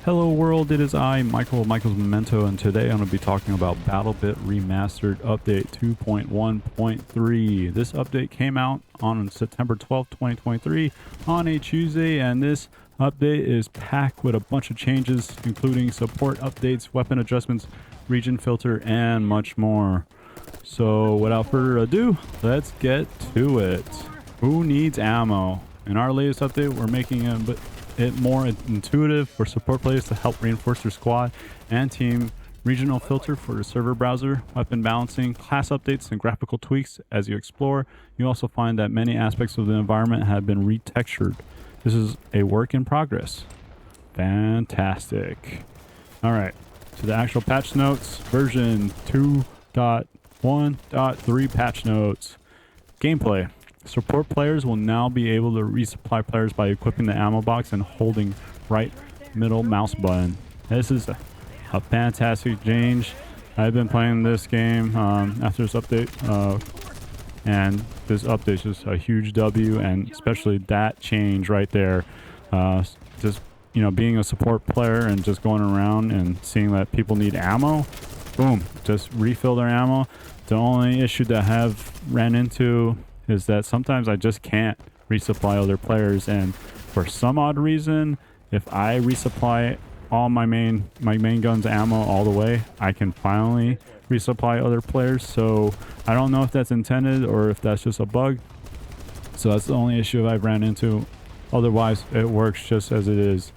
Hello world, it is I, Michael's Memento, and today I'm going to be talking about BattleBit Remastered Update 2.1.3. This update came out on September 12th, 2023 on a Tuesday, and this update is packed with a bunch of changes, including support updates, weapon adjustments, region filter, and much more. So without further ado, let's get to it. Who needs ammo? In our latest update, we're making it more intuitive for support players to help reinforce their squad and team, regional filter for the server browser, weapon balancing, class updates, and graphical tweaks. As you explore, you also find that many aspects of the environment have been retextured. This is a work in progress. Fantastic. All right, to the actual patch notes, version 2.1.3 patch notes. Gameplay. Support players will now be able to resupply players by equipping the ammo box and holding right middle mouse button. This is a fantastic change. I've been playing this game after this update, and this update is just a huge W, and especially that change right there. Just, you know, being a support player and just going around and seeing that people need ammo, boom, just refill their ammo. The only issue that I have ran into is that sometimes I just can't resupply other players, and for some odd reason, if I resupply all my main gun's ammo all the way, I can finally resupply other players. So I don't know if that's intended or if that's just a bug. So that's the only issue I've ran into. Otherwise, it works just as it is.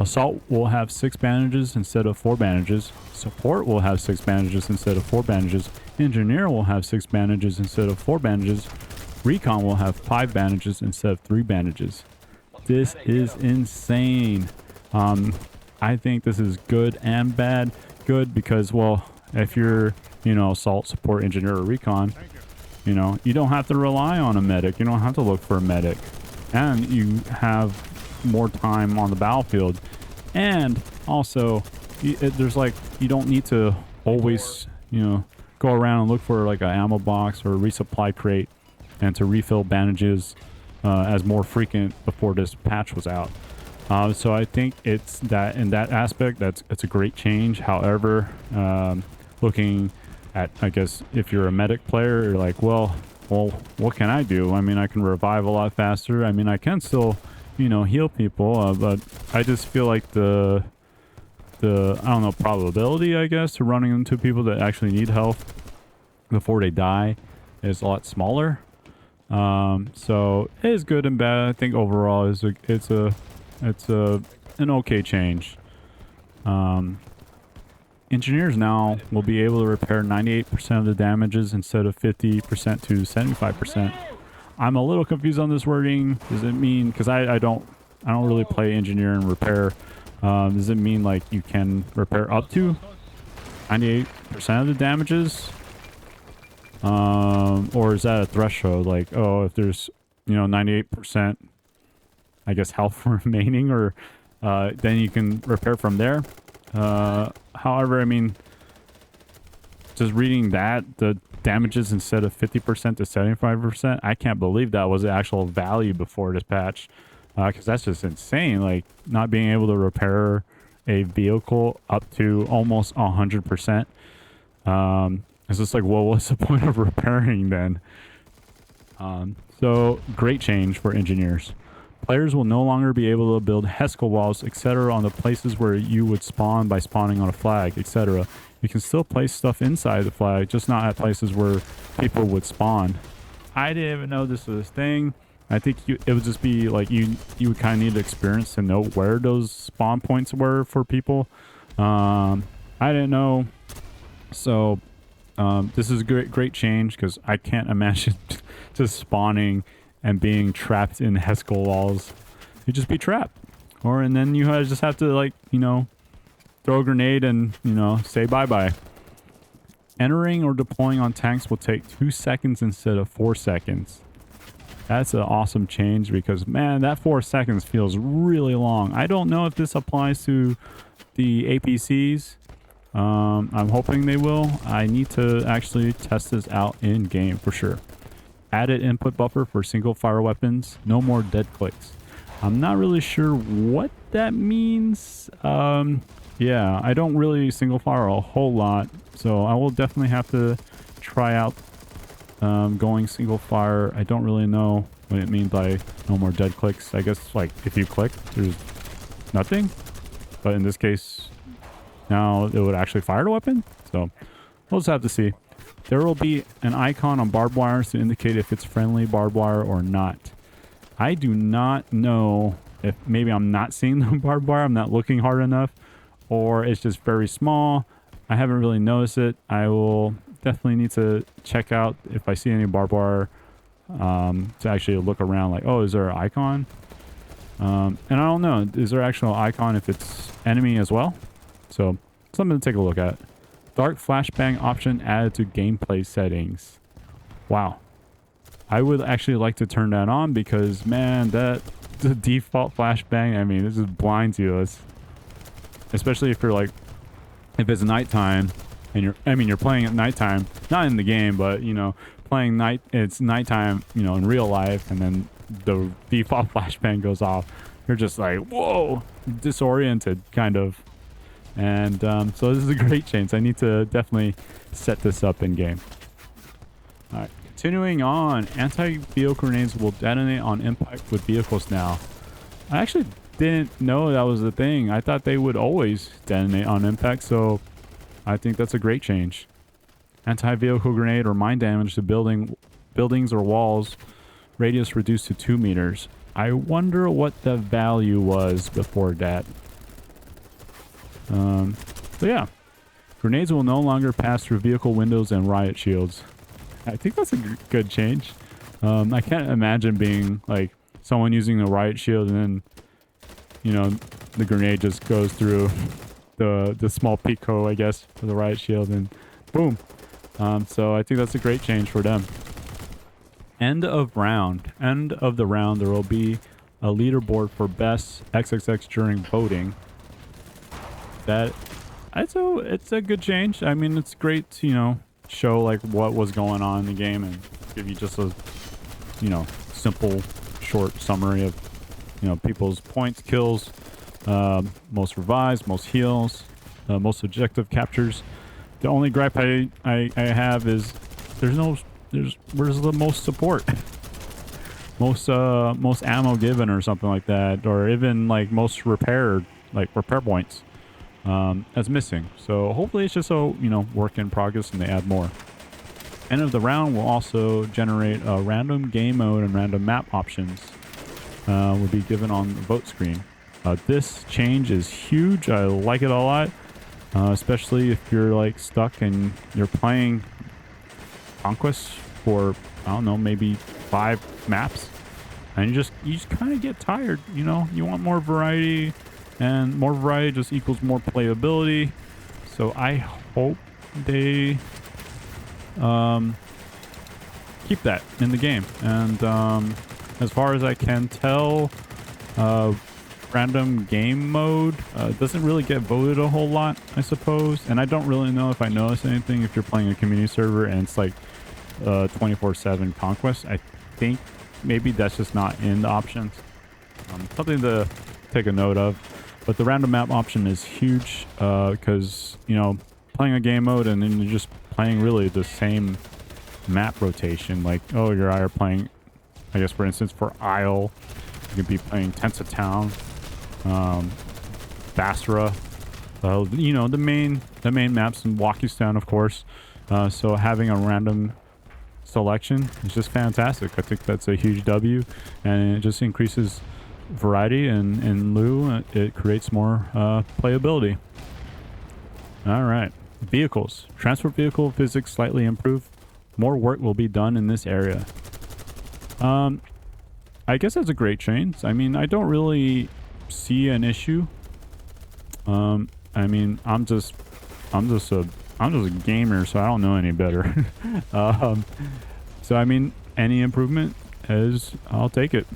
Assault will have 6 bandages instead of 4 bandages. Support will have 6 bandages instead of 4 bandages. Engineer will have 6 bandages instead of 4 bandages. Recon will have 5 bandages instead of 3 bandages. This is insane. I think this is good and bad. Good because, well, if you're, you know, assault, support, engineer, or recon, you know, you don't have to rely on a medic. You don't have to look for a medic. And you have more time on the battlefield. And also, there's like, you don't need to always, you know, go around and look for like an ammo box or a resupply crate and to refill bandages as more frequent before this patch was out. So I think it's that in that aspect, it's a great change. However, looking at, I guess, if you're a medic player, you're like, well, what can I do? I mean, I can revive a lot faster. I mean, I can still, you know, heal people, but I just feel like the I don't know, probability, I guess, to running into people that actually need health before they die is a lot smaller. So it is good and bad. I think overall it's an okay change. Engineers now will be able to repair 98% of the damages instead of 50% to 75%. I'm a little confused on this wording. Does it mean, because I don't really play engineer and repair. Does it mean like you can repair up to 98% of the damages? Or is that a threshold? Like, oh, if there's, you know, 98%, I guess, health remaining, or then you can repair from there. However, I mean, just reading that, the damages instead of 50% to 75%, I can't believe that was the actual value before this patch. Because that's just insane, like not being able to repair a vehicle up to almost 100%. It's just like, well, what's the point of repairing then? So great change for engineers. Players will no longer be able to build Hesco walls, etc. on the places where you would spawn by spawning on a flag, etc. You can still place stuff inside the flag, just not at places where people would spawn. I didn't even know this was a thing. I think it would just be like you would kind of need experience to know where those spawn points were for people. I didn't know. So this is a great change, because I can't imagine just spawning and being trapped in Hesco walls. You'd just be trapped. And then you just have to, like, you know, throw a grenade and, you know, say bye-bye. Entering or deploying on tanks will take 2 seconds instead of 4 seconds. That's an awesome change, because, man, that 4 seconds feels really long. I don't know if this applies to the APCs. I'm hoping they will. I need to actually test this out in game for sure. Added input buffer for single fire weapons. No more dead clicks. I'm not really sure what that means. Yeah, I don't really single fire a whole lot, so I will definitely have to try out going single fire. I don't really know what it means by no more dead clicks. I guess like if you click, there's nothing, but in this case, now it would actually fire the weapon. So we'll just have to see. There will be an icon on barbed wires to indicate if it's friendly barbed wire or not. I do not know if maybe I'm not seeing the barbed wire, I'm not looking hard enough, or it's just very small. I haven't really noticed it. I will definitely need to check out if I see any barbed wire to actually look around like, oh, is there an icon? And I don't know, is there actual icon if it's enemy as well? So something to take a look at. Dark flashbang option added to gameplay settings. Wow. I would actually like to turn that on because, man, the default flashbang, I mean, this is blind to us. Especially if you're like, if it's nighttime and you're playing at nighttime, not in the game, but, you know, playing it's nighttime, you know, in real life, and then the default flashbang goes off. You're just like, whoa, disoriented, kind of. And so this is a great change. I need to definitely set this up in game. All right, continuing on. Anti-vehicle grenades will detonate on impact with vehicles now. I actually didn't know that was the thing. I thought they would always detonate on impact, so I think that's a great change. Anti-vehicle grenade or mine damage to buildings or walls. Radius reduced to 2 meters. I wonder what the value was before that. So yeah, grenades will no longer pass through vehicle windows and riot shields. I think that's a good change. I can't imagine being like someone using a riot shield and then, you know, the grenade just goes through the small pico, I guess, for the riot shield, and boom. So I think that's a great change for them. End of round. End of the round, there will be a leaderboard for best XXX during voting. It's a good change. I mean, it's great to, you know, show like what was going on in the game and give you just a, you know, simple short summary of, you know, people's points, kills, most revives, most heals, most objective captures. The only gripe I have is where's the most support? most ammo given or something like that, or even like most repair points. That's missing. So hopefully it's just a, you know, work in progress and they add more. End of the round will also generate a random game mode and random map options will be given on the vote screen. This change is huge. I like it a lot, especially if you're like stuck and you're playing Conquest for, I don't know, maybe 5 maps, and you just kind of get tired. You know, you want more variety. And more variety just equals more playability. So I hope they keep that in the game. And as far as I can tell, random game mode doesn't really get voted a whole lot, I suppose. And I don't really know if I notice anything if you're playing a community server and it's like 24/7 Conquest. I think maybe that's just not in the options. Something to take a note of. But the random map option is huge because, you know, playing a game mode and then you're just playing really the same map rotation. Like, oh, you're either playing, I guess, for instance, for Isle, you could be playing Tensa Town, Basra, you know, the main maps, and Wakistown, of course. So having a random selection is just fantastic. I think that's a huge W, and it just increases variety, and in lieu it creates more playability. All right, vehicles. Transport vehicle physics slightly improved. More work will be done in this area. I guess that's a great change. I mean, I don't really see an issue. I mean, I'm just a gamer, so I don't know any better. So I mean, any improvement I'll take it.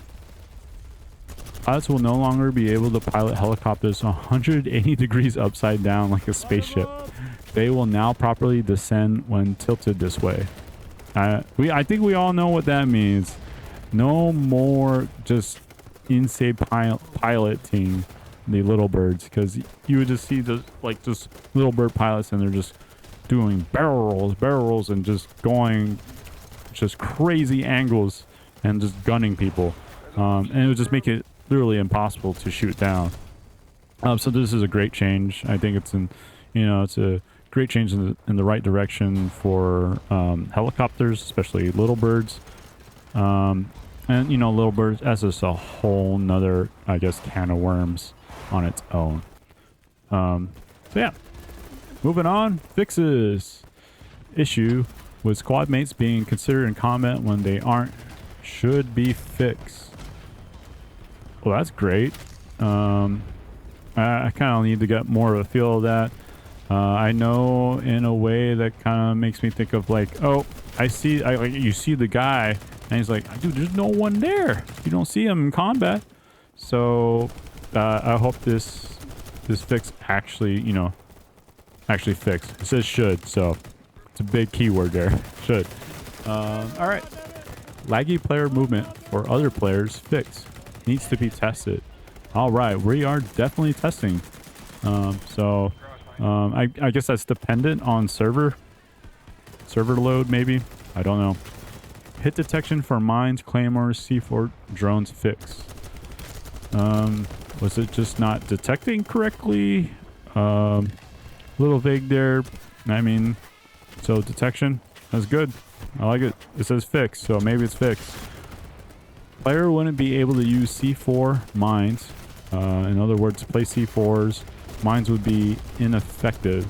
Pilots will no longer be able to pilot helicopters 180 degrees upside down like a spaceship. They will now properly descend when tilted this way. I think we all know what that means. No more just insane piloting the little birds, because you would just see the just little bird pilots and they're just doing barrels and just going just crazy angles and just gunning people, and it would just make it literally impossible to shoot down. So this is a great change. I think it's it's a great change in the right direction for helicopters, especially little birds. And little birds, that's just a whole nother, I guess, can of worms on its own. So yeah, moving on. Fixes. Issue with squad mates being considered in combat when they aren't should be fixed. Well, that's great. I kind of need to get more of a feel of that. I know in a way that kind of makes me think of like, oh, you see the guy and he's like, dude, there's no one there. You don't see him in combat. So I hope this fix actually, actually fixed. It says should, so it's a big keyword there. Should. All right. Laggy player movement for other players fixed. Needs to be tested. All right, we are definitely testing. I guess that's dependent on server load, maybe. I don't know. Hit detection for mines, claymores, C4 drones fixed. Was it just not detecting correctly? Little vague there. I mean, so detection, that's good. I like it. It says fixed, so maybe it's fixed. Player wouldn't be able to use C4 mines. In other words, place C4s. Mines would be ineffective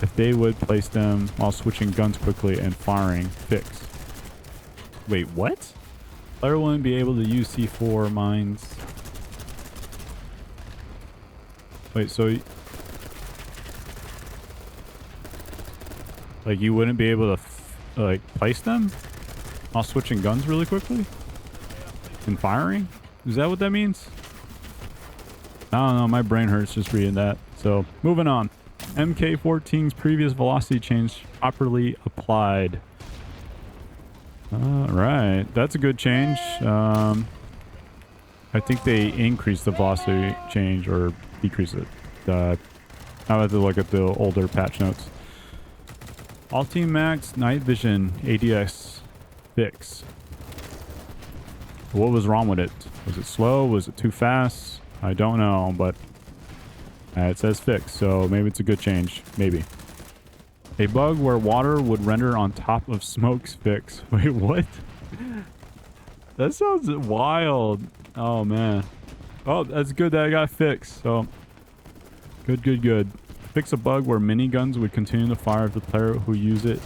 if they would place them while switching guns quickly and firing. Fixed. Wait, what? Player wouldn't be able to use C4 mines. Wait, so like you wouldn't be able to place them while switching guns really quickly and firing? Is that what that means? I don't know, my brain hurts just reading that. So moving on. MK14's previous velocity change properly applied. All right, that's a good change. I think they increased the velocity change or decreased it. I'll have to look at the older patch notes. Ultimax night vision ADS fix. What was wrong with it? Was it slow? Was it too fast? I don't know, but it says fix, so maybe it's a good change. Maybe. A bug where water would render on top of smokes fix. Wait, what? That sounds wild. Oh, man. Oh, that's good that I got fixed. So, good. Fix a bug where miniguns would continue to fire if the player who use it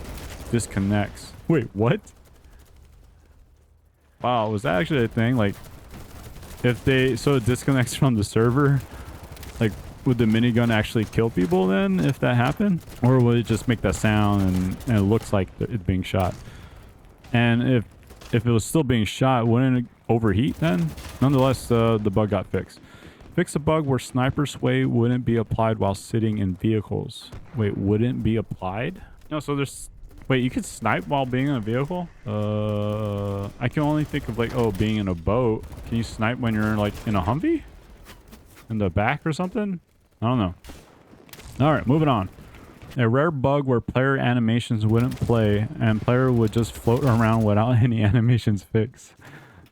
disconnects. Wait, what? Wow, was that actually a thing? Like, so it disconnects from the server, like, would the minigun actually kill people then if that happened? Or would it just make that sound and it looks like it's being shot? And if it was still being shot, wouldn't it overheat then? Nonetheless, the bug got fixed. Fix a bug where sniper sway wouldn't be applied while sitting in vehicles. Wait, wouldn't be applied? No, so there's... Wait, you could snipe while being in a vehicle? I can only think of like, oh, being in a boat. Can you snipe when you're like in a Humvee? In the back or something? I don't know. All right, moving on. A rare bug where player animations wouldn't play and player would just float around without any animations fixed.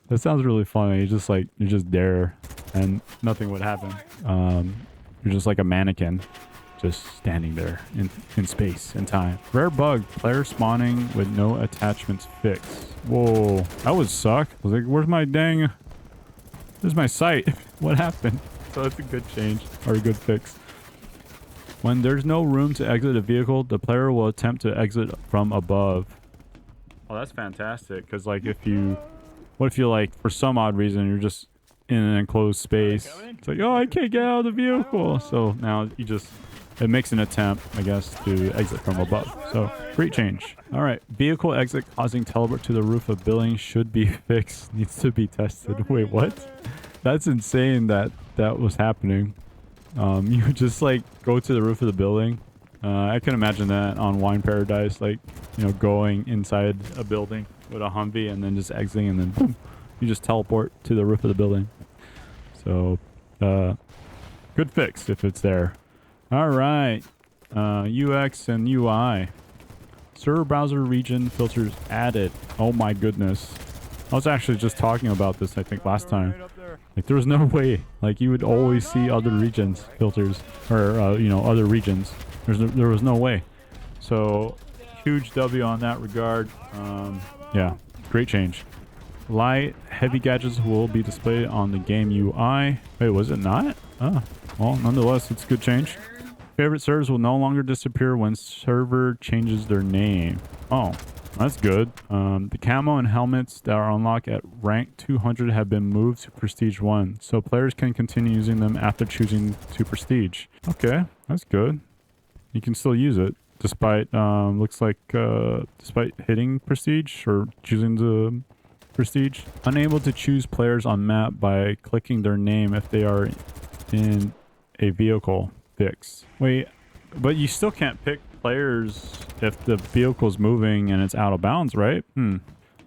That sounds really funny. You're just there and nothing would happen. You're just like a mannequin. Just standing there in space and time. Rare bug, player spawning with no attachments fixed. Whoa, that would suck. I was like, where's my sight? What happened? So that's a good change or a good fix. When there's no room to exit a vehicle, the player will attempt to exit from above. Oh, that's fantastic. Because like what if you like, for some odd reason, you're just in an enclosed space. It's like, oh, I can't get out of the vehicle. So now it makes an attempt, I guess, to exit from above. So, great change. All right. Vehicle exit causing teleport to the roof of building should be fixed. Needs to be tested. Wait, what? That's insane that was happening. You would just, like, go to the roof of the building. I can imagine that on Wine Paradise, like, going inside a building with a Humvee and then just exiting and then boom, you just teleport to the roof of the building. So, good fix if it's there. All right. UX and UI. Server browser region filters added. Oh my goodness. I was actually just talking about this, I think, last time. Like, there was no way. Like, you would always see other regions filters, or, you know, other regions. There was no way. So, huge W on that regard. Yeah, great change. Light, heavy gadgets will be displayed on the game UI. Wait, was it not? Oh, well, nonetheless, it's a good change. Favorite servers will no longer disappear when server changes their name. Oh, that's good. The camo and helmets that are unlocked at rank 200 have been moved to prestige 1, so players can continue using them after choosing to prestige. Okay, that's good. You can still use it despite looks like despite hitting prestige or choosing the prestige. Unable to choose players on map by clicking their name if they are in a vehicle. Fix. Wait, but you still can't pick players if the vehicle's moving and it's out of bounds, right?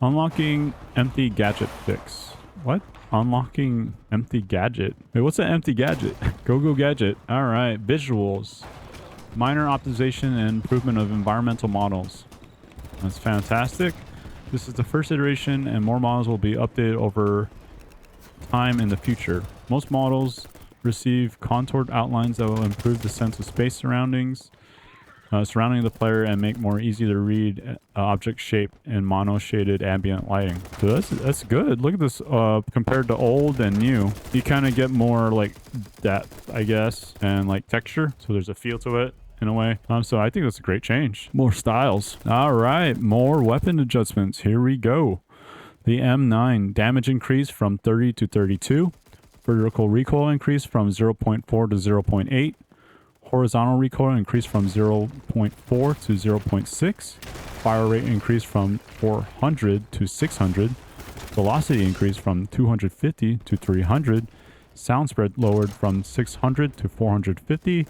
Unlocking empty gadget fix. What? Unlocking empty gadget? Wait, what's an empty gadget? Go gadget. All right, visuals. Minor optimization and improvement of environmental models. That's fantastic. This is the first iteration and more models will be updated over time in the future. Most models receive contoured outlines that will improve the sense of space surrounding the player and make more easy to read object shape and mono shaded ambient lighting. So that's good. Look at this compared to old and new. You kind of get more like depth, I guess, and like texture. So there's a feel to it in a way. So I think that's a great change. More styles. All right, more weapon adjustments. Here we go. The M9 damage increase from 30 to 32. Vertical recoil increase from 0.4 to 0.8. Horizontal recoil increase from 0.4 to 0.6. Fire rate increase from 400 to 600. Velocity increase from 250 to 300. Sound spread lowered from 600 to 450.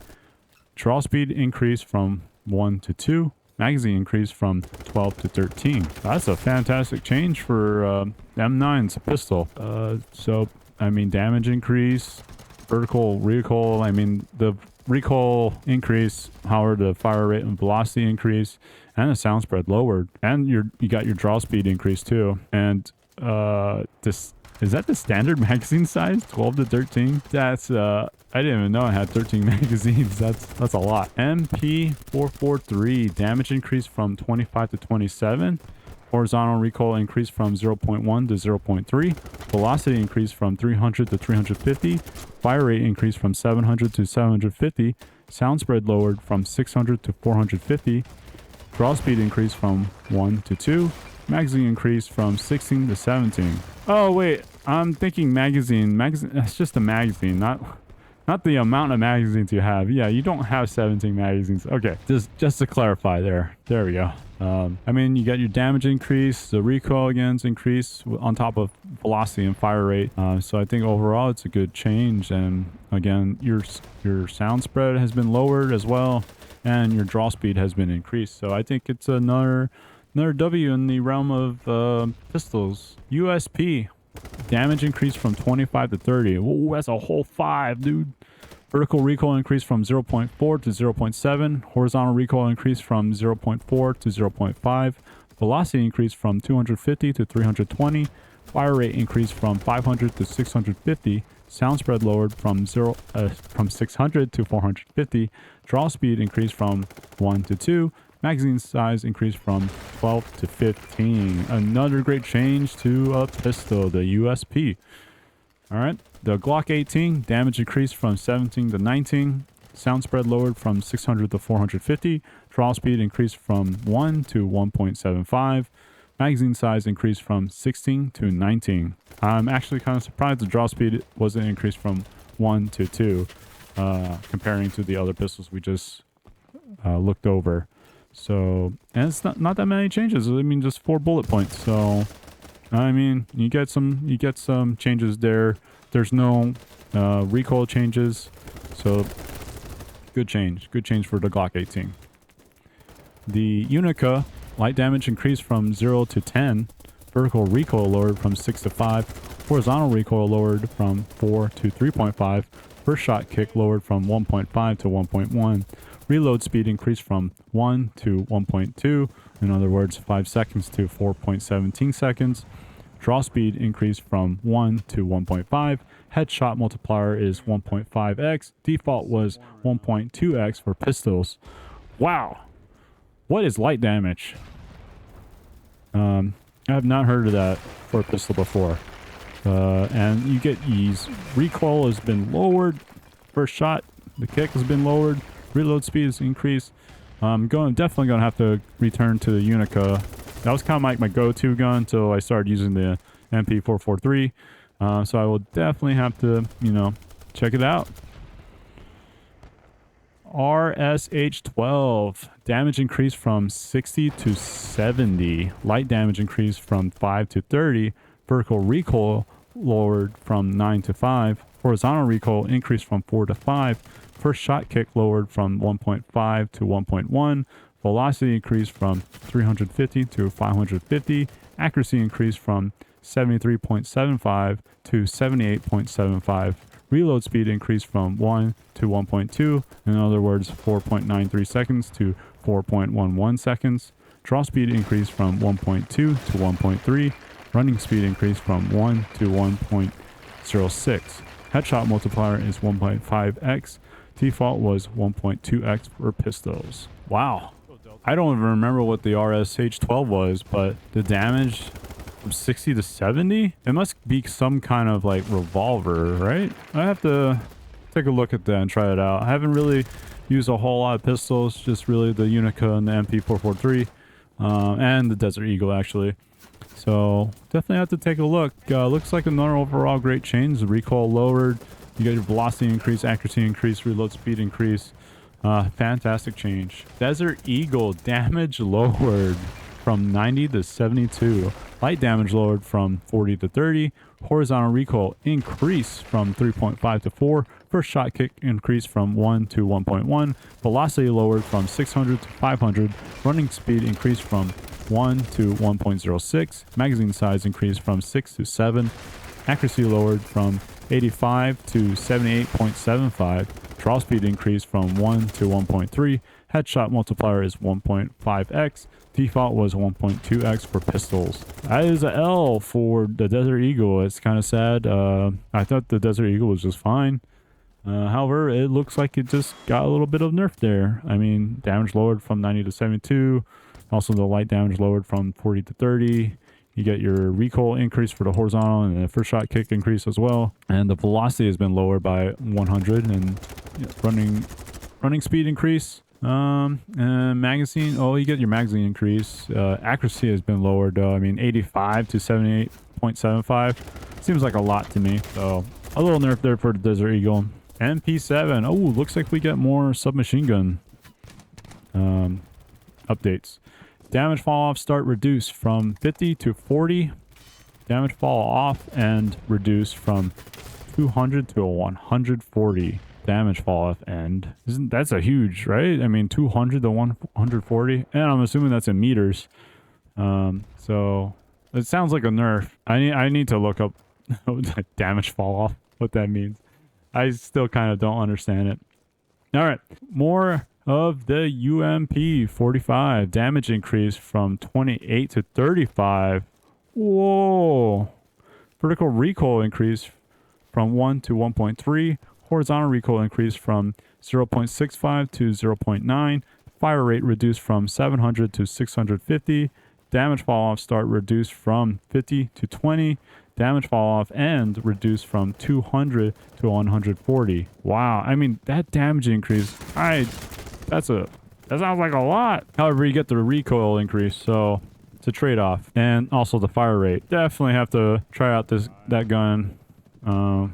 Draw speed increase from 1 to 2. Magazine increase from 12 to 13. That's a fantastic change for M9's pistol. So I mean, damage increase, vertical recoil. I mean, the recoil increase, however, the fire rate and velocity increase, and the sound spread lowered, and you got your draw speed increase too. And this is that the standard magazine size, 12 to 13. That's I didn't even know I had 13 magazines. That's a lot. MP443 damage increase from 25 to 27. Horizontal recoil increase from 0.1 to 0.3. Velocity increase from 300 to 350. Fire rate increase from 700 to 750. Sound spread lowered from 600 to 450. Draw speed increase from 1 to 2. Magazine increase from 16 to 17. Oh, wait. I'm thinking magazine. That's just a magazine, not the amount of magazines you have. Yeah, you don't have 17 magazines. Okay, just to clarify there. There we go. I mean, you got your damage increase, the recoil against increase on top of velocity and fire rate. So I think overall it's a good change. And again, your sound spread has been lowered as well, and your draw speed has been increased. So I think it's another W in the realm of pistols. USP. Damage increase from 25 to 30. Whoa, that's a whole 5, dude. Vertical recoil increase from 0.4 to 0.7. Horizontal recoil increase from 0.4 to 0.5. Velocity increase from 250 to 320. Fire rate increase from 500 to 650. Sound spread lowered from 600 to 450. Draw speed increased from 1 to 2. Magazine size increased from 12 to 15. Another great change to a pistol, the USP. All right, the Glock 18 damage increased from 17 to 19. Sound spread lowered from 600 to 450. Draw speed increased from 1 to 1.75. Magazine size increased from 16 to 19. I'm actually kind of surprised the draw speed wasn't increased from 1 to 2, comparing to the other pistols we just looked over. So, and it's not that many changes. I mean, just 4 bullet points. So, I mean, you get some changes there. There's no recoil changes. So, good change. Good change for the Glock 18. The UNICA light damage increased from 0 to 10. Vertical recoil lowered from 6 to 5. Horizontal recoil lowered from 4 to 3.5. First shot kick lowered from 1.5 to 1.1. Reload speed increased from 1 to 1.2. In other words, 5 seconds to 4.17 seconds. Draw speed increased from 1 to 1.5. Headshot multiplier is 1.5x. Default was 1.2x for pistols. Wow. What is light damage? I have not heard of that for a pistol before. And you get ease. Recoil has been lowered. First shot, the kick has been lowered. Reload speed is increased. I'm definitely going to have to return to the UNICA. That was kind of like my go-to gun until I started using the MP443. So I will definitely have to, check it out. RSH-12. Damage increased from 60 to 70. Light damage increased from 5 to 30. Vertical recoil lowered from 9 to 5. Horizontal recoil increased from 4 to 5. First shot kick lowered from 1.5 to 1.1. Velocity increased from 350 to 550. Accuracy increased from 73.75 to 78.75. Reload speed increased from 1 to 1.2. In other words, 4.93 seconds to 4.11 seconds. Draw speed increased from 1.2 to 1.3. Running speed increased from 1 to 1.06. Headshot multiplier is 1.5x. Default was 1.2x for pistols. Wow. I don't even remember what the RSH-12 was, but the damage from 60 to 70? It must be some kind of like revolver, right? I have to take a look at that and try it out. I haven't really used a whole lot of pistols, just really the UNICA and the MP443 and the Desert Eagle actually. So definitely have to take a look. Looks like another overall great change. The recoil lowered. You get your velocity increase, accuracy increase, reload speed increase. Fantastic change. Desert Eagle damage lowered from 90 to 72. Light damage lowered from 40 to 30. Horizontal recoil increased from 3.5 to 4. First shot kick increased from 1 to 1.1. Velocity lowered from 600 to 500. Running speed increased from 1 to 1.06. Magazine size increased from 6 to 7. Accuracy lowered from 85 to 78.75. Draw speed increased from 1 to 1.3. Headshot multiplier is 1.5x. Default was 1.2x for pistols. That is a L for the Desert Eagle. It's kind of sad. I thought the Desert Eagle was just fine. However, it looks like it just got a little bit of nerf there. I mean, damage lowered from 90 to 72. Also, the light damage lowered from 40 to 30. You get your recoil increase for the horizontal and the first shot kick increase as well. And the velocity has been lowered by 100 and running speed increase. And magazine, you get your magazine increase. Accuracy has been lowered though. I mean, 85 to 78.75 seems like a lot to me. So a little nerf there for the Desert Eagle. MP7. Oh, looks like we get more submachine gun updates. Damage fall off start reduced from 50 to 40. Damage fall off and reduced from 200 to 140. Damage fall off end. That's a huge, right? I mean, 200 to 140. And I'm assuming that's in meters. So it sounds like a nerf. I need to look up damage fall off, what that means. I still kind of don't understand it. All right. More of the UMP45. Damage increase from 28 to 35. Whoa. Vertical recoil increase from 1 to 1.3. Horizontal recoil increase from 0.65 to 0.9. Fire rate reduced from 700 to 650. Damage fall off start reduced from 50 to 20. Damage fall off end reduced from 200 to 140. Wow. I mean, that damage increase, that sounds like a lot. However, you get the recoil increase, so it's a trade-off. And also the fire rate. Definitely have to try out that gun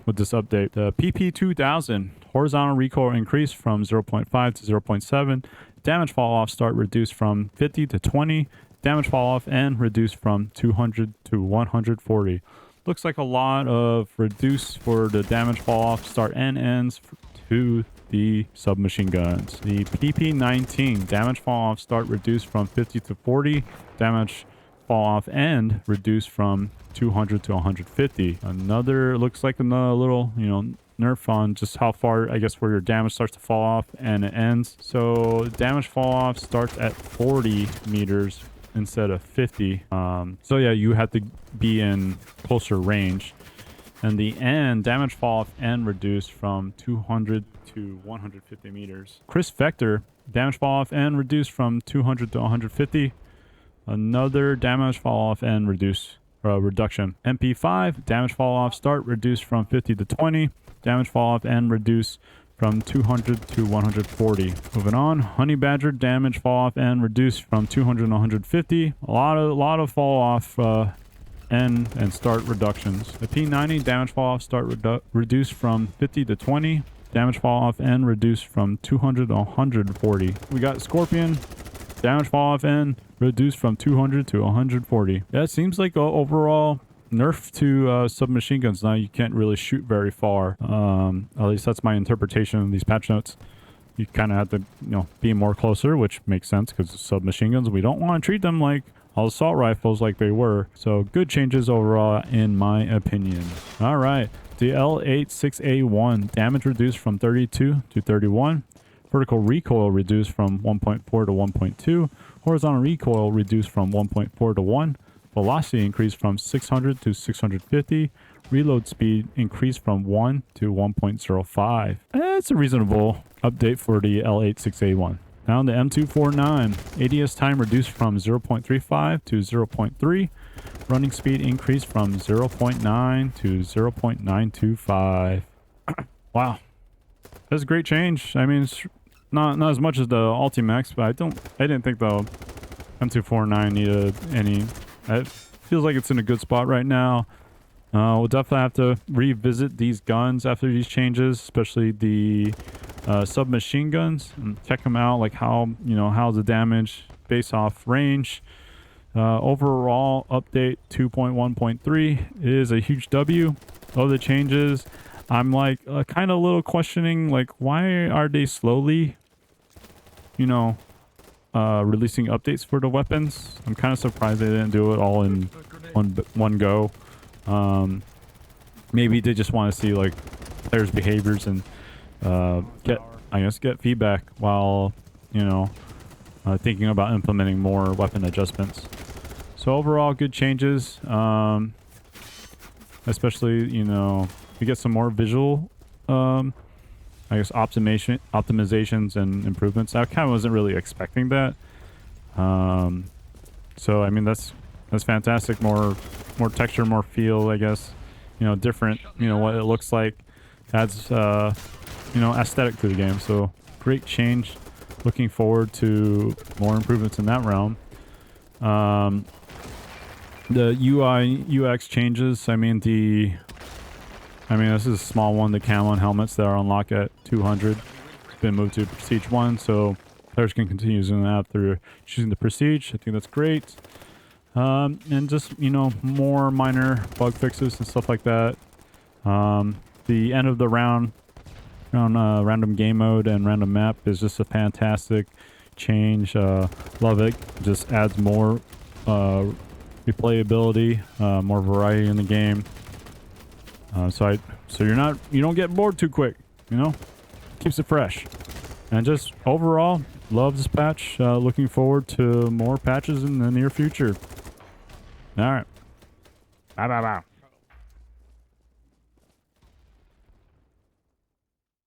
with this update. The PP2000 horizontal recoil increase from 0.5 to 0.7. Damage fall off start reduced from 50 to 20. Damage fall off end reduced from 200 to 140. Looks like a lot of reduce for the damage fall off start and ends to the submachine guns. The PP19 damage fall off start reduced from 50 to 40. Damage fall off end reduced from 200 to 150. Another, looks like another little, you know, nerf on just how far, I guess, where your damage starts to fall off and it ends. So damage fall off starts at 40 meters instead of 50. So yeah, you have to be in closer range. And the end, damage fall off and reduced from 200 to 150 meters. Chris Vector, damage fall off and reduced from 200 to 150. Another damage fall off and reduction. MP5, damage fall off start reduced from 50 to 20. Damage fall off and reduce from 200 to 140. Moving on, Honey Badger, damage fall off and reduce from 200 to 150. A lot of fall off end and start reductions. The P90, damage fall off start reduce from 50 to 20. Damage fall off and reduce from 200 to 140. We got Scorpion, damage fall off and reduce from 200 to 140. Yeah, it seems like overall nerf to submachine guns. Now you can't really shoot very far. At least that's my interpretation of these patch notes. You kind of have to, you know, be more closer, which makes sense because submachine guns, we don't want to treat them like assault rifles like they were. So good changes overall in my opinion. All right, the L86A1, damage reduced from 32 to 31. Vertical recoil reduced from 1.4 to 1.2. Horizontal recoil reduced from 1.4 to 1. Velocity increased from 600 to 650. Reload speed increased from 1 to 1.05. It's a reasonable update for the L86A1. Now on the M249, ADS time reduced from 0.35 to 0.3. Running speed increased from 0.9 to 0.925. Wow. That's a great change. I mean, it's not as much as the Ultimax, but I didn't think the M249 needed any. It feels like it's in a good spot right now. We'll definitely have to revisit these guns after these changes, especially the submachine guns, and check them out, like how's the damage based off range. Overall update 2.1.3 is a huge W of the changes. I'm like kind of a little questioning, like, why are they slowly, you know, releasing updates for the weapons? I'm kind of surprised they didn't do it all in one go. Maybe they just want to see like players' behaviors and get feedback while, you know, thinking about implementing more weapon adjustments. So overall, good changes. Especially, you know, we get some more visual, I guess, optimizations and improvements. I kind of wasn't really expecting that. So I mean, that's fantastic. More texture, more feel, I guess. You know, different. You know what it looks like. Adds you know, aesthetic to the game. So great change. Looking forward to more improvements in that realm. The UI UX changes. I mean, this is a small one. The camo and helmets that are unlocked at 200 been moved to Prestige 1, so players can continue using that after choosing the Prestige. I think that's great. And just, you know, more minor bug fixes and stuff like that. The end of the round on random game mode and random map is just a fantastic change. Love it. Just adds more replayability, more variety in the game. So you don't get bored too quick, you know? Keeps it fresh. And just overall, love this patch. Looking forward to more patches in the near future. All right. Bye.